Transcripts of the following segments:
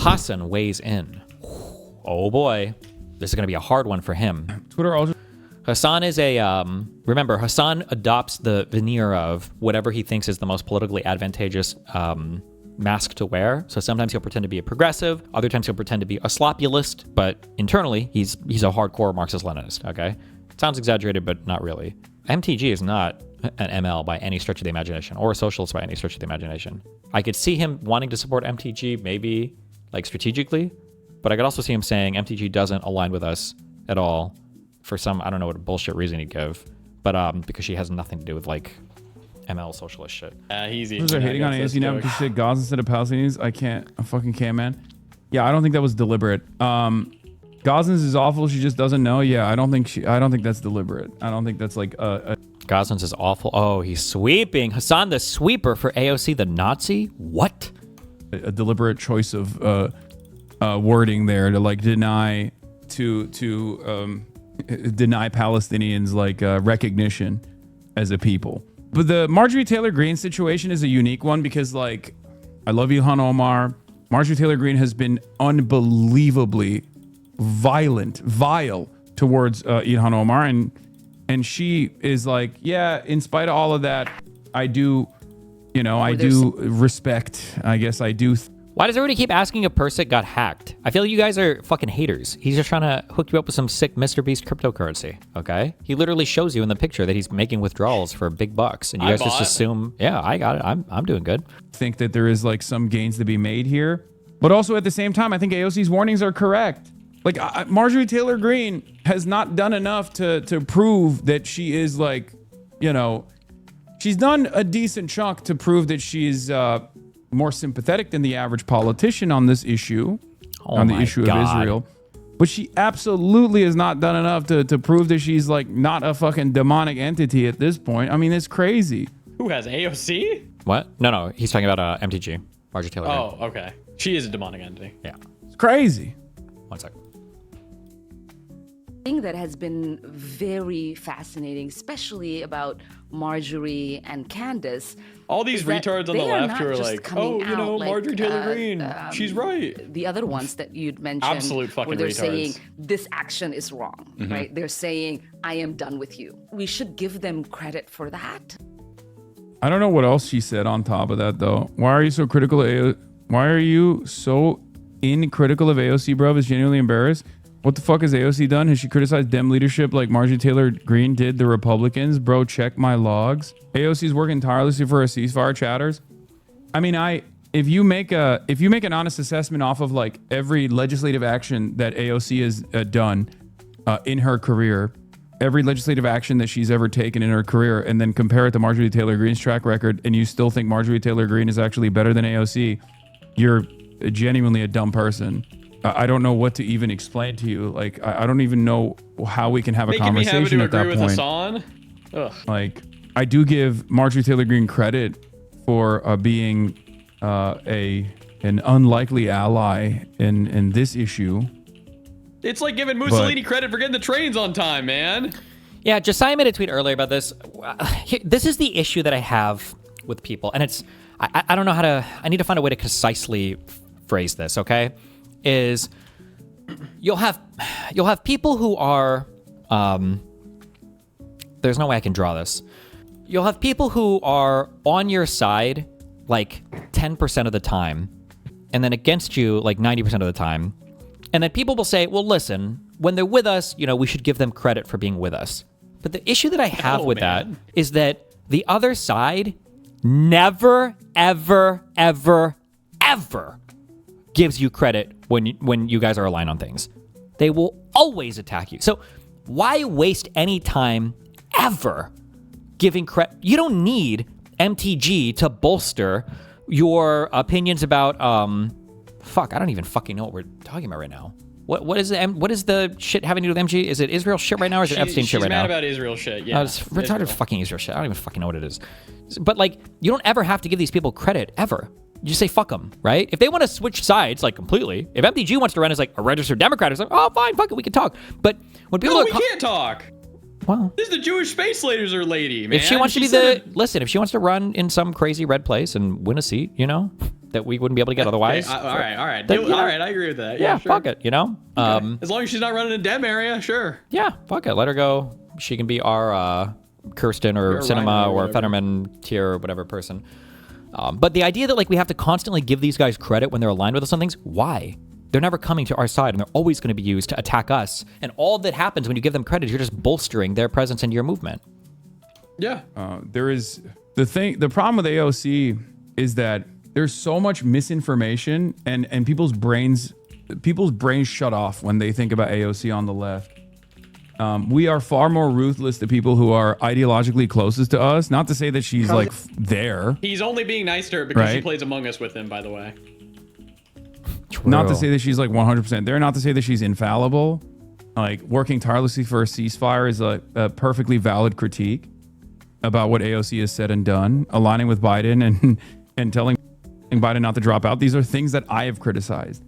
Hasan weighs in. Oh boy, this is going to be a hard one for him. Twitter also. Hasan is remember, Hasan adopts the veneer of whatever he thinks is the most politically advantageous mask to wear. So sometimes he'll pretend to be a progressive, other times he'll pretend to be a sloppulist, but internally he's a hardcore Marxist-Leninist, okay? It sounds exaggerated, but not really. MTG is not an ML by any stretch of the imagination, or a socialist by any stretch of the imagination. I could see him wanting to support MTG, maybe like strategically, but I could also see him saying MTG doesn't align with us at all for some, I don't know what bullshit reason he'd give, but because she has nothing to do with like ML socialist shit. Easy. They're hating on AOC now because she said Gaza instead of Palestinians. I fucking can't, man. Yeah, I don't think that was deliberate. Gazans is awful. She just doesn't know. Yeah, I don't think that's deliberate. I don't think that's like Gazans is awful. Oh, he's sweeping. Hasan the sweeper for AOC the Nazi? What? A deliberate choice of wording there to like deny Palestinians like recognition as a people. But the Marjorie Taylor Greene situation is a unique one because like I love Ilhan Omar. Marjorie Taylor Greene has been unbelievably vile towards Ilhan Omar, and she is like, yeah, in spite of all of that, I do respect. I guess I do. Why does everybody keep asking if Persic got hacked? I feel like you guys are fucking haters. He's just trying to hook you up with some sick Mr. Beast cryptocurrency, okay? He literally shows you in the picture that he's making withdrawals for big bucks, and you guys just assume, yeah, I got it. I'm doing good. Think that there is like some gains to be made here, but also at the same time, I think AOC's warnings are correct. Like Marjorie Taylor Greene has not done enough to prove that she is like, she's done a decent chunk to prove that she's more sympathetic than the average politician on this issue, on the issue of Israel. But she absolutely has not done enough to prove that she's like not a fucking demonic entity at this point. I mean, it's crazy. Who has AOC? What? No. He's talking about MTG. Marjorie Taylor Greene. Oh, okay. She is a demonic entity. Yeah. It's crazy. One sec. Thing that has been very fascinating, especially about Marjorie and Candace. All these retards on the left who are like, oh, Marjorie Taylor Greene, she's right. The other ones that you'd mentioned, absolute fucking where they're retards. Saying this action is wrong, right? They're saying, I am done with you. We should give them credit for that. I don't know what else she said on top of that though. Why are you so critical of Why are you so critical of AOC, bro? Is genuinely embarrassed. What the fuck has AOC done? Has she criticized Dem leadership like Marjorie Taylor Greene did the Republicans? Bro, check my logs. AOC's working tirelessly for a ceasefire, chatters. I mean, if you make an honest assessment off of like every legislative action that AOC has done in her career, every legislative action that she's ever taken in her career, and then compare it to Marjorie Taylor Greene's track record, and you still think Marjorie Taylor Greene is actually better than AOC, you're genuinely a dumb person. I don't know what to even explain to you. Like, I don't even know how we can have a conversation at that point. Hasan? Ugh. Like, I do give Marjorie Taylor Greene credit for being an unlikely ally in this issue. It's like giving Mussolini credit for getting the trains on time, man. Yeah, Josiah made a tweet earlier about this. This is the issue that I have with people, and it's I don't know how to. I need to find a way to concisely phrase this. Okay. Is you'll have people who are there's no way I can draw this. You'll have people who are on your side like 10% of the time, and then against you like 90% of the time. And then people will say, well, listen, when they're with us, we should give them credit for being with us. But the issue that I have with that is that the other side never, ever, ever, ever gives you credit when you guys are aligned on things. They will always attack you. So why waste any time ever giving credit? You don't need MTG to bolster your opinions about I don't even fucking know what we're talking about right now. What is the shit having to do with MG? Is it Israel shit right now, or is it Epstein shit right now? She's mad about Israel shit. Yeah, it's retarded fucking Israel shit. I don't even fucking know what it is. But like, you don't ever have to give these people credit ever. You just say fuck them, right? If they want to switch sides, like completely, if MTG wants to run as like a registered Democrat, it's like, oh fine, fuck it, we can talk. But when people we can't talk. Well, this is the Jewish space laser lady, man. If she wants to run in some crazy red place and win a seat, that we wouldn't be able to get otherwise. All right. All then, right, I agree with that. Yeah, sure. fuck it, you know? Okay. As long as she's not running a Dem area, sure. Yeah, fuck it. Let her go. She can be our Kirsten or Cinema or Fetterman tier or whatever person. But the idea that like we have to constantly give these guys credit when they're aligned with us on things, why? They're never coming to our side, and they're always going to be used to attack us. And all that happens when you give them credit is you're just bolstering their presence in your movement. Yeah. There is the problem with AOC is that there's so much misinformation and people's brains shut off when they think about AOC on the left. We are far more ruthless to people who are ideologically closest to us. Not to say that she's like there. He's only being nice to her because she plays Among Us with him, by the way. True. Not to say that she's like 100% there. Not to say that she's infallible. Like working tirelessly for a ceasefire is a perfectly valid critique about what AOC has said and done. Aligning with Biden and telling Biden not to drop out. These are things that I have criticized.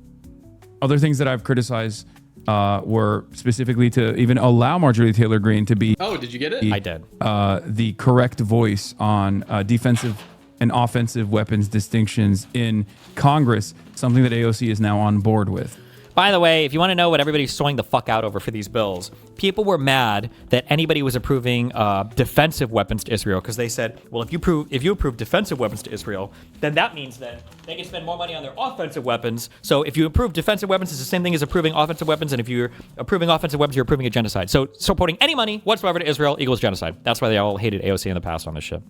Other things that I've criticized were specifically to even allow Marjorie Taylor Greene to be. Oh, did you get it? I did. The correct voice on defensive and offensive weapons distinctions in Congress, something that AOC is now on board with. By the way, if you want to know what everybody's sewing the fuck out over for these bills, people were mad that anybody was approving defensive weapons to Israel because they said, well, if you approve defensive weapons to Israel, then that means that they can spend more money on their offensive weapons. So if you approve defensive weapons, it's the same thing as approving offensive weapons, and if you're approving offensive weapons, you're approving a genocide. So supporting any money whatsoever to Israel equals genocide. That's why they all hated AOC in the past on this shit.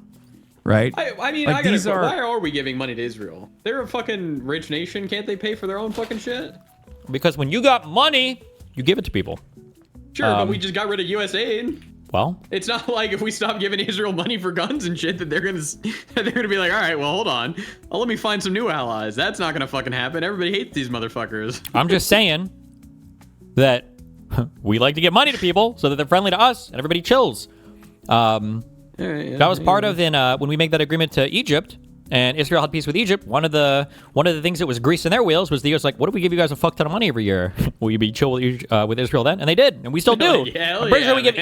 Right? I mean, like why are we giving money to Israel? They're a fucking rich nation. Can't they pay for their own fucking shit? Because when you got money, you give it to people. Sure, but we just got rid of US aid. Well, it's not like if we stop giving Israel money for guns and shit that they're gonna be like, all right, well, hold on, let me find some new allies. That's not gonna fucking happen. Everybody hates these motherfuckers. I'm just saying that we like to give money to people so that they're friendly to us and everybody chills. That was part of when we made that agreement to Egypt. And Israel had peace with Egypt. One of the things that was greasing their wheels was the U.S. like, what if we give you guys a fuck ton of money every year? Will you be chill with Israel then? And they did, and we still do. I'm pretty sure we give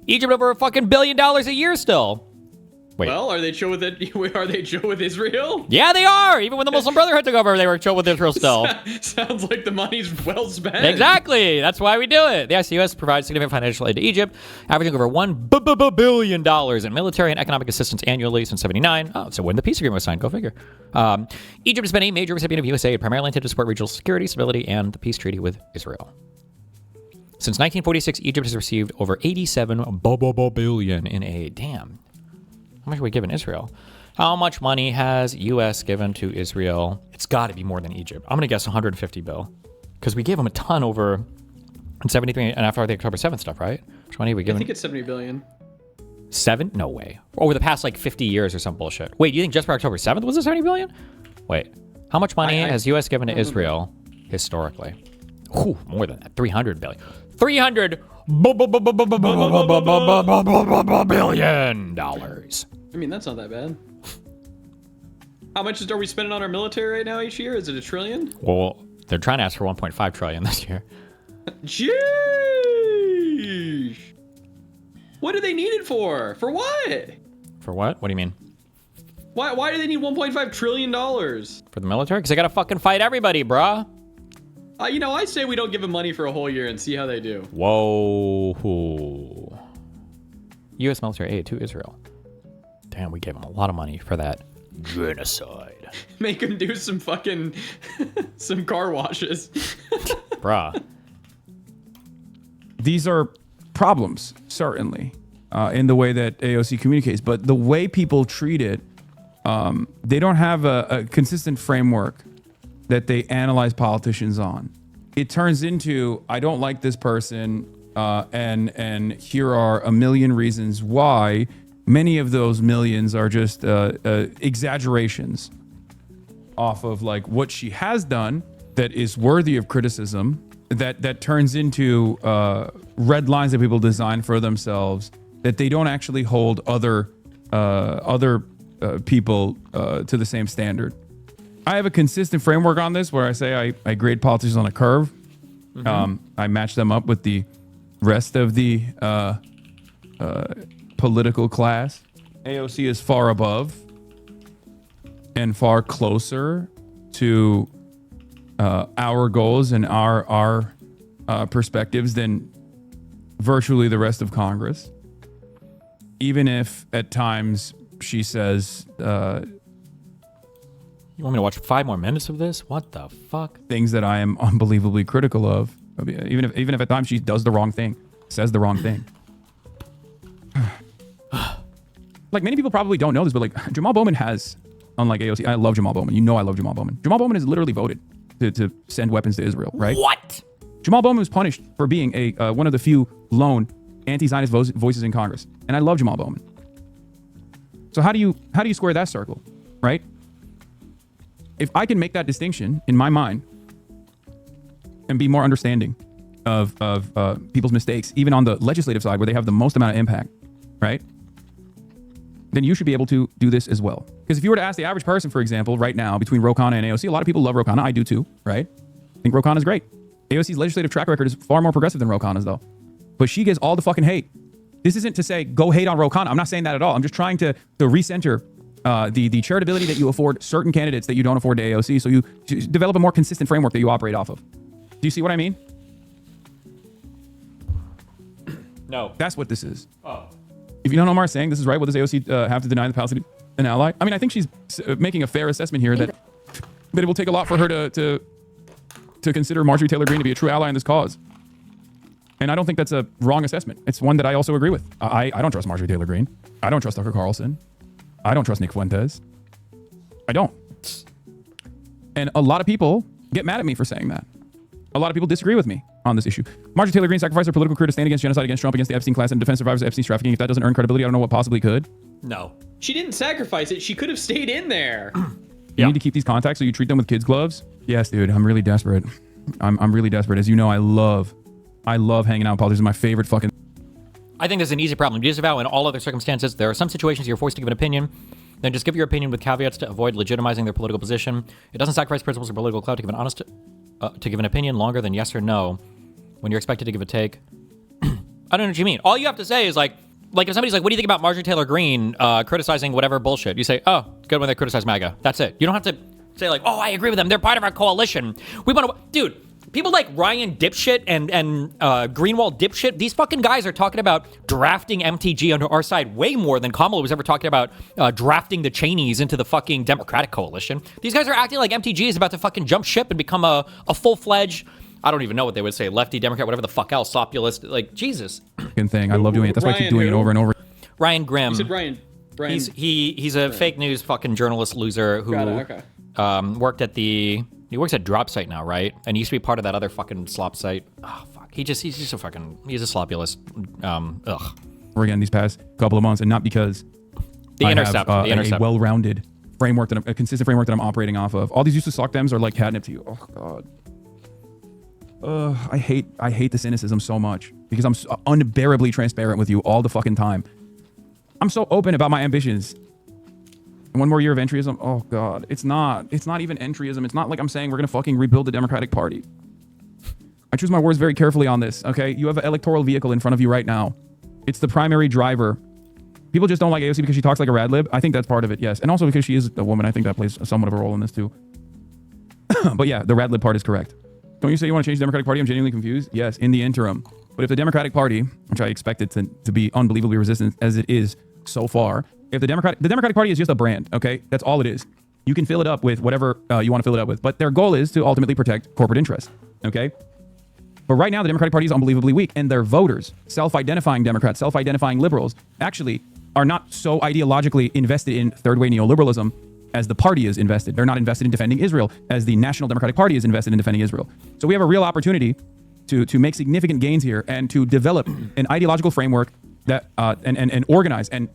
Egypt over $1 billion a year still. Wait. Well, are they chill with it? Are they chill with Israel? Yeah, they are. Even when the Muslim Brotherhood took over, they were chill with Israel still. Sounds like the money's well spent. Exactly. That's why we do it. The U.S. provides significant financial aid to Egypt, averaging over $1 billion in military and economic assistance annually since '79. Oh, so when the peace agreement was signed, go figure. Egypt has been a major recipient of U.S. aid, primarily intended to support regional security, stability, and the peace treaty with Israel. Since 1946, Egypt has received over $87 billion in aid. Damn. How much have we given Israel? How much money has U.S. given to Israel? It's got to be more than Egypt. I'm going to guess 150 bill. Because we gave them a ton over in 73 and after the October 7th stuff, right? How much money have we given? I think it's 70 billion. 7? No way. Over the past like 50 years or some bullshit. Wait, do you think just for October 7th was it 70 billion? Wait. How much money has U.S. given to Israel historically? Ooh, more than that. 300 billion. 300 billion dollars. I mean, that's not that bad. How much are we spending on our military right now each year? Is it $1 trillion? Well, they're trying to ask for 1.5 trillion this year. Jeez. What do they need it for? For what? For what? What do you mean? Why do they need $1.5 trillion? For the military? Because they got to fucking fight everybody, bruh. I say we don't give them money for a whole year and see how they do. Whoa. U.S. military aid to Israel. Damn, we gave them a lot of money for that genocide. Make them do some fucking some car washes. Bruh. These are problems, certainly, in the way that AOC communicates. But the way people treat it, they don't have a consistent framework that they analyze politicians on. It turns into, I don't like this person, and here are a million reasons why. Many of those millions are just exaggerations off of like what she has done that is worthy of criticism, that turns into red lines that people design for themselves that they don't actually hold other people to the same standard. I have a consistent framework on this where I say I grade politicians on a curve. Mm-hmm. I match them up with the rest of the political class. AOC is far above and far closer to our goals and our perspectives than virtually the rest of Congress. Even if at times she says You want me to watch 5 more minutes of this? What the fuck? things that I am unbelievably critical of, even if at times she does the wrong thing, says the wrong thing. Like, many people probably don't know this, but like, Jamal Bowman has, unlike AOC, I love Jamal Bowman. You know I love Jamal Bowman. Jamal Bowman has literally voted to send weapons to Israel, right? What? Jamal Bowman was punished for being a one of the few lone anti-Zionist voices in Congress, and I love Jamal Bowman. So how do you square that circle, right? If I can make that distinction in my mind and be more understanding of people's mistakes, even on the legislative side where they have the most amount of impact, right? Then you should be able to do this as well. Because if you were to ask the average person, for example, right now between Ro Khanna and AOC, a lot of people love Ro Khanna. I do too, right? I think Ro Khanna is great. AOC's legislative track record is far more progressive than Ro Khanna's, though. But she gets all the fucking hate. This isn't to say go hate on Ro Khanna. I'm not saying that at all. I'm just trying to recenter the charitability that you afford certain candidates that you don't afford to AOC, so you develop a more consistent framework that you operate off of. Do you see what I mean? No. That's what this is. Oh. If you don't know Omar saying this is right, will this AOC have to deny the Palestinian an ally? I mean, I think she's making a fair assessment here that it will take a lot for her to consider Marjorie Taylor Greene to be a true ally in this cause. And I don't think that's a wrong assessment. It's one that I also agree with. I don't trust Marjorie Taylor Greene. I don't trust Tucker Carlson. I don't trust Nick Fuentes. I don't. And a lot of people get mad at me for saying that. A lot of people disagree with me on this issue. Marjorie Taylor Greene sacrificed her political career to stand against genocide, against Trump, against the Epstein class, and defense survivors of Epstein's trafficking. If that doesn't earn credibility, I don't know what possibly could. No. She didn't sacrifice it. She could have stayed in there. You need to keep these contacts so you treat them with kids' gloves. Yes, dude. I'm really desperate. I'm really desperate. As you know, I love hanging out with politics. It's my favorite fucking... I think there's an easy problem. Disavow in all other circumstances. There are some situations you're forced to give an opinion. Then just give your opinion with caveats to avoid legitimizing their political position. It doesn't sacrifice principles or political clout to give an honest... to give an opinion longer than yes or no when you're expected to give a take. I don't know what you mean. All you have to say is like if somebody's like, what do you think about Marjorie Taylor Greene criticizing whatever bullshit? You say, oh, good when they criticize MAGA. That's it. You don't have to say like, oh, I agree with them. They're part of our coalition. We want to... Dude, people like Ryan Dipshit and Greenwald Dipshit, these fucking guys are talking about drafting MTG onto our side way more than Kamala was ever talking about drafting the Cheneys into the fucking Democratic coalition. These guys are acting like MTG is about to fucking jump ship and become a full-fledged, I don't even know what they would say, lefty Democrat, whatever the fuck else, populist, like, Jesus. Thing. I love doing it. That's why I keep doing it over and over. Ryan Grimm. You said Ryan. He's a fake news fucking journalist loser who worked at he works at Drop Site now, right? And he used to be part of that other fucking slop site. Oh fuck. He's just a fucking, he's a sloppulist. Ugh. We're again these past couple of months, and not because the I Intercept, have the Intercept. a well-rounded framework a consistent framework that I'm operating off of. All these useless sock dems are like catnip to you. Oh god. I hate the cynicism so much because I'm so unbearably transparent with you all the fucking time. I'm so open about my ambitions. One more year of entryism. Oh god, it's not even entryism. It's not like I'm saying we're gonna fucking rebuild the Democratic Party. I choose my words very carefully on this. Okay, you have an electoral vehicle in front of you right now. It's the primary driver. People just don't like AOC because she talks like a rad lib. I think that's part of it, yes, and also because she is a woman. I think that plays somewhat of a role in this too. But yeah, the rad lib part is correct. Don't you say you want to change the Democratic Party? I'm genuinely confused. Yes, in the interim. But if the Democratic Party, which I expect it to be unbelievably resistant as it is so far, if the Democratic Party is just a brand, okay? That's all it is. You can fill it up with whatever you want to fill it up with. But their goal is to ultimately protect corporate interests, okay? But right now, the Democratic Party is unbelievably weak. And their voters, self-identifying Democrats, self-identifying liberals, actually are not so ideologically invested in third-way neoliberalism as the party is invested. They're not invested in defending Israel as the National Democratic Party is invested in defending Israel. So we have a real opportunity to make significant gains here and to develop an ideological framework that and organize and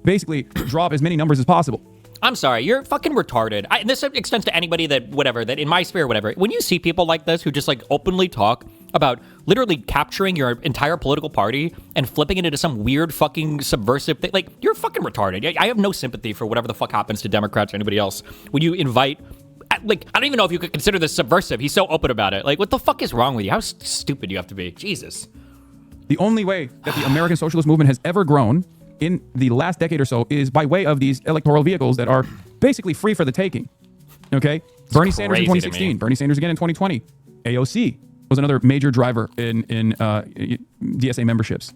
basically draw up as many numbers as possible. I'm sorry, you're fucking retarded. This extends to anybody that in my sphere, whatever. When you see people like this who just like openly talk about literally capturing your entire political party and flipping it into some weird fucking subversive thing, like, you're fucking retarded. I have no sympathy for whatever the fuck happens to Democrats or anybody else when you invite, like, I don't even know if you could consider this subversive. He's so open about it. Like, what the fuck is wrong with you? How stupid you have to be. Jesus. The only way that the American socialist movement has ever grown in the last decade or so is by way of these electoral vehicles that are basically free for the taking. Okay? Bernie Sanders in crazy to me. 2016. Bernie Sanders again in 2020. AOC was another major driver in DSA memberships.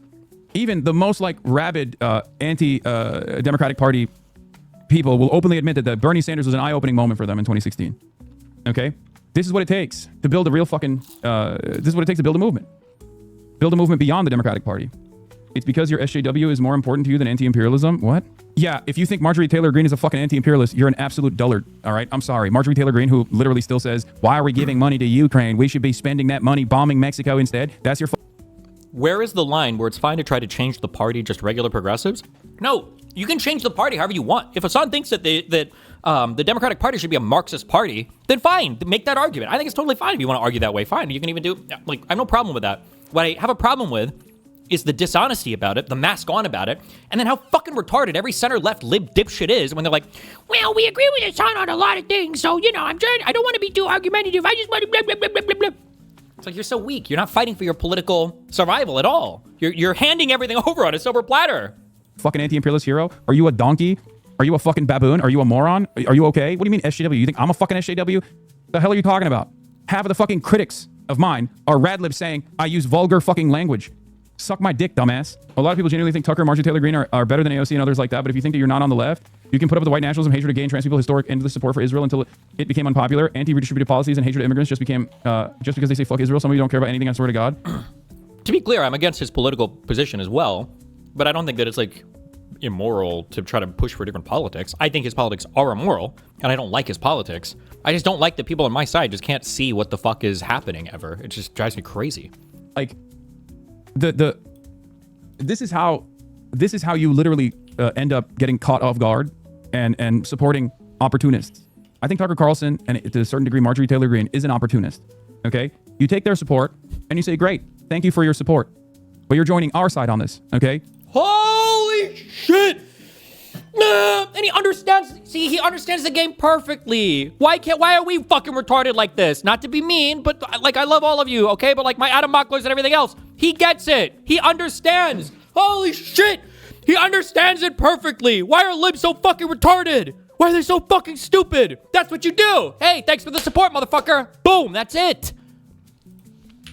Even the most like rabid anti-Democratic Party people will openly admit that Bernie Sanders was an eye-opening moment for them in 2016. Okay? This is what it takes to build a real fucking... this is what it takes to build a movement. Build a movement beyond the Democratic Party. It's because your SJW is more important to you than anti-imperialism? What? Yeah, if you think Marjorie Taylor Greene is a fucking anti-imperialist, you're an absolute dullard, all right? I'm sorry. Marjorie Taylor Greene, who literally still says, why are we giving money to Ukraine? We should be spending that money bombing Mexico instead. That's your... Where is the line where it's fine to try to change the party just regular progressives? No, you can change the party however you want. If Hasan thinks that the Democratic Party should be a Marxist party, then fine, make that argument. I think it's totally fine if you want to argue that way. Fine, you can even do, like, I have no problem with that. What I have a problem with is the dishonesty about it, the mask on about it, and then how fucking retarded every center-left lib dipshit is when they're like, well, we agree with Hasan on a lot of things, so, you know, I don't want to be too argumentative. I just want to blah, blah, blah, blah, blah, blah. It's like, you're so weak. You're not fighting for your political survival at all. You're handing everything over on a silver platter. Fucking anti-imperialist hero? Are you a donkey? Are you a fucking baboon? Are you a moron? Are you okay? What do you mean SJW? You think I'm a fucking SJW? The hell are you talking about? Half of the fucking critics of mine are radlibs saying I use vulgar fucking language. Suck my dick, dumbass. A lot of people genuinely think Tucker and Marjorie Taylor Greene are better than AOC and others like that, but if you think that you're not on the left, you can put up with the white nationalism, hatred of gay and trans people, historic endless support for Israel until it became unpopular, anti-redistributive policies and hatred of immigrants just because they say fuck Israel. Some of you don't care about anything, I swear to God. To be clear, I'm against his political position as well, but I don't think that it's like immoral to try to push for different politics. I think his politics are immoral, and I don't like his politics. I just don't like that people on my side just can't see what the fuck is happening ever. It just drives me crazy. Like, this is how you literally end up getting caught off guard and supporting opportunists. I think Tucker Carlson and to a certain degree Marjorie Taylor Greene is an opportunist. Okay, you take their support and you say, "Great, thank you for your support," but you're joining our side on this. Okay. Holy shit! And he understands. See, he understands the game perfectly. Why are we fucking retarded like this? Not to be mean, but like, I love all of you, okay? But like my Adam Mocklers and everything else, he gets it. He understands. Holy shit! He understands it perfectly. Why are libs so fucking retarded? Why are they so fucking stupid? That's what you do. Hey, thanks for the support, motherfucker. Boom, that's it.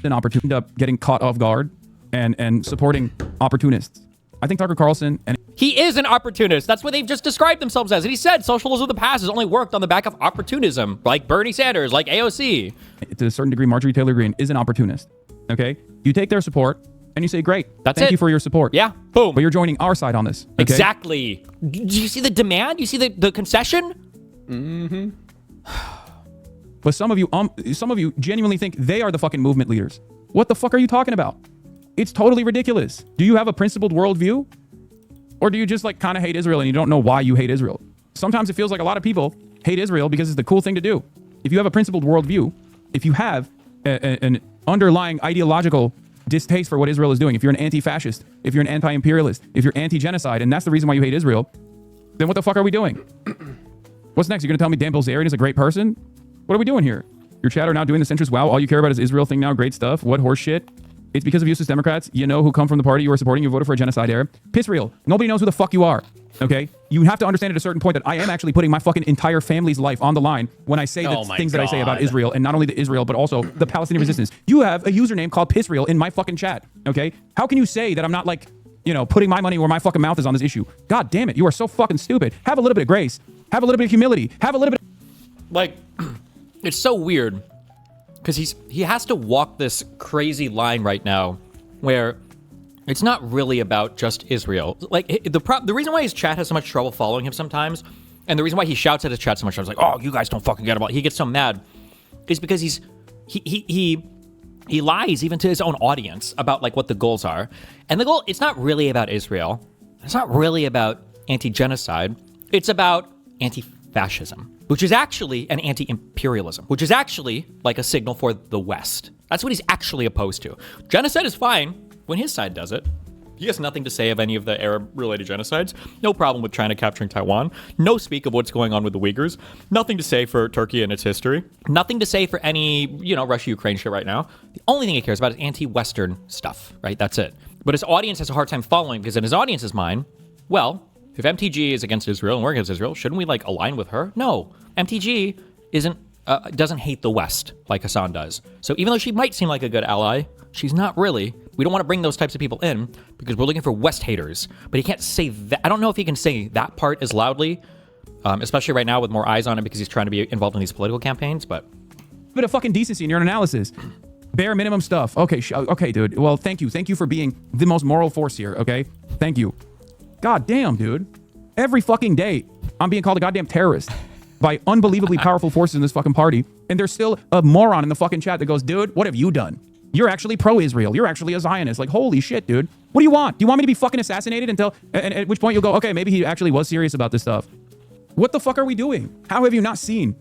An opportunity to end up getting caught off guard and supporting opportunists. I think Tucker Carlson and he is an opportunist. That's what they've just described themselves as. And he said socialism of the past has only worked on the back of opportunism, like Bernie Sanders, like AOC. To a certain degree, Marjorie Taylor Greene is an opportunist. Okay? You take their support and you say, "Great, thank you for your support." Yeah, boom. But you're joining our side on this. Okay? Exactly. Do you see the demand? You see the concession? Mm-hmm. But some of you genuinely think they are the fucking movement leaders. What the fuck are you talking about? It's totally ridiculous. Do you have a principled worldview? Or do you just like kind of hate Israel and you don't know why you hate Israel? Sometimes it feels like a lot of people hate Israel because it's the cool thing to do. If you have a principled worldview, if you have an underlying ideological distaste for what Israel is doing, if you're an anti-fascist, if you're an anti-imperialist, if you're anti-genocide, and that's the reason why you hate Israel, then what the fuck are we doing? What's next? You're going to tell me Dan Bilzerian is a great person? What are we doing here? Your chat are now doing the centrist, wow, all you care about is Israel thing now, great stuff. What horse shit? It's because of useless Democrats, you know, who come from the party you are supporting, you voted for a genocide era. Piss real. Nobody knows who the fuck you are, okay? You have to understand at a certain point that I am actually putting my fucking entire family's life on the line when I say the things that I say about Israel, and not only the Israel, but also the Palestinian resistance. You have a username called Piss real in my fucking chat, okay? How can you say that I'm not like, you know, putting my money where my fucking mouth is on this issue? God damn it, you are so fucking stupid. Have a little bit of grace. Have a little bit of humility. Have a little bit Like, it's so weird because he has to walk this crazy line right now where it's not really about just Israel. Like, the reason why his chat has so much trouble following him sometimes, and the reason why he shouts at his chat so much, I was like, "Oh, you guys don't fucking get about it." He gets so mad, is because he lies even to his own audience about like what the goals are. And the goal, it's not really about Israel. It's not really about anti-genocide. It's about anti-fascism, which is actually an anti-imperialism, which is actually like a signal for the West. That's what he's actually opposed to. Genocide is fine when his side does it. He has nothing to say of any of the Arab-related genocides. No problem with China capturing Taiwan. No speak of what's going on with the Uyghurs. Nothing to say for Turkey and its history. Nothing to say for any, Russia-Ukraine shit right now. The only thing he cares about is anti-Western stuff, right? That's it. But his audience has a hard time following because in his audience's mind, well, if MTG is against Israel and we're against Israel, shouldn't we, align with her? No. MTG doesn't hate the West like Hasan does. So even though she might seem like a good ally, she's not really. We don't want to bring those types of people in because we're looking for West haters. But he can't say that. I don't know if he can say that part as loudly, especially right now with more eyes on him because he's trying to be involved in these political campaigns. But a bit of fucking decency in your analysis. Bare minimum stuff. Okay, okay, dude. Well, thank you. Thank you for being the most moral force here, okay? Thank you. God damn, dude. Every fucking day, I'm being called a goddamn terrorist by unbelievably powerful forces in this fucking party. And there's still a moron in the fucking chat that goes, dude, what have you done? You're actually pro-Israel. You're actually a Zionist. Like, holy shit, dude. What do you want? Do you want me to be fucking assassinated until, and at which point you'll go, okay, maybe he actually was serious about this stuff. What the fuck are we doing? How have you not seen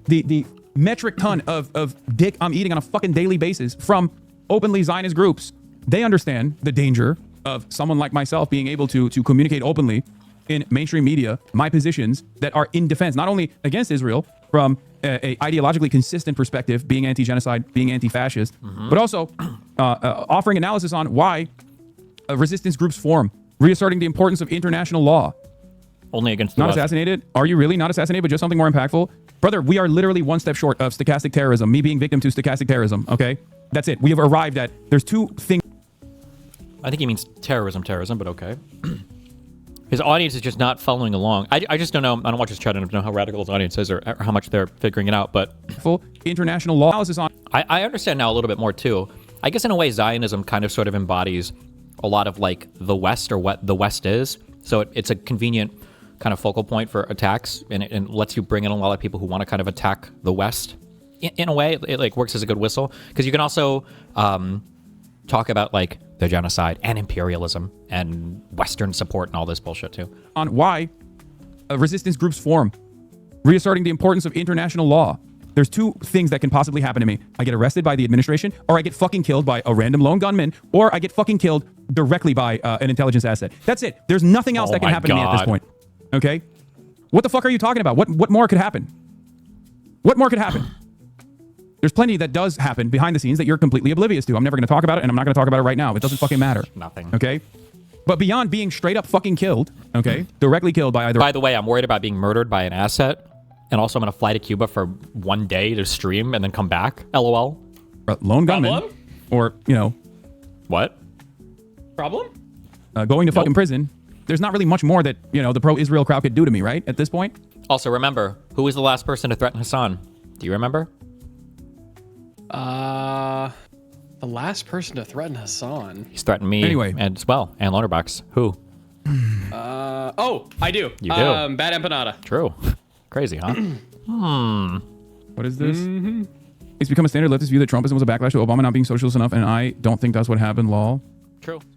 the metric ton of dick I'm eating on a fucking daily basis from openly Zionist groups? They understand the danger of someone like myself being able to communicate openly in mainstream media my positions that are in defense, not only against Israel from a ideologically consistent perspective, being anti-genocide, being anti-fascist, but also offering analysis on why resistance groups form, reasserting the importance of international law. Only against the Not West. assassinated? Are you really not assassinated, but just something more impactful? Brother, we are literally one step short of stochastic terrorism, me being victim to stochastic terrorism, okay? That's it. We have arrived at, there's two things. I think he means terrorism, but okay. His audience is just not following along. I just don't know. I don't watch his chat. I don't know how radical his audience is or how much they're figuring it out. But Full international law analysis on. I understand now a little bit more too. I guess in a way, Zionism kind of sort of embodies a lot of like the West or what the West is. So it's a convenient kind of focal point for attacks, and it lets you bring in a lot of people who want to kind of attack the West. In a way, it like works as a good whistle because you can also talk about like the genocide and imperialism and Western support and all this bullshit too. On why resistance groups form, reasserting the importance of international law. There's two things that can possibly happen to me. I get arrested by the administration, or I get fucking killed by a random lone gunman, or I get fucking killed directly by an intelligence asset. That's it. There's nothing else that can happen to me at this point. Okay? What the fuck are you talking about? What more could happen? What more could happen? There's plenty that does happen behind the scenes that you're completely oblivious to. I'm never going to talk about it, and I'm not going to talk about it right now. It doesn't fucking matter. Nothing. Okay? But beyond being straight up fucking killed, okay? Directly killed by either... By the way, I'm worried about being murdered by an asset, and also I'm going to fly to Cuba for 1 day to stream and then come back. LOL. lone gunman. Problem? Or, you know... What? Problem? Going to fucking prison. There's not really much more that, you know, the pro-Israel crowd could do to me, right? At this point? Also, remember, who was the last person to threaten Hasan? Do you remember? The last person to threaten Hasan. He's threatened me Anyway. as well, and Loanerbox. Who? Oh, I do. You do? Bad Empanada. True. Crazy, huh? What is this? It's become a standard leftist view that Trumpism was a backlash to Obama not being socialist enough, and I don't think that's what happened, lol. True.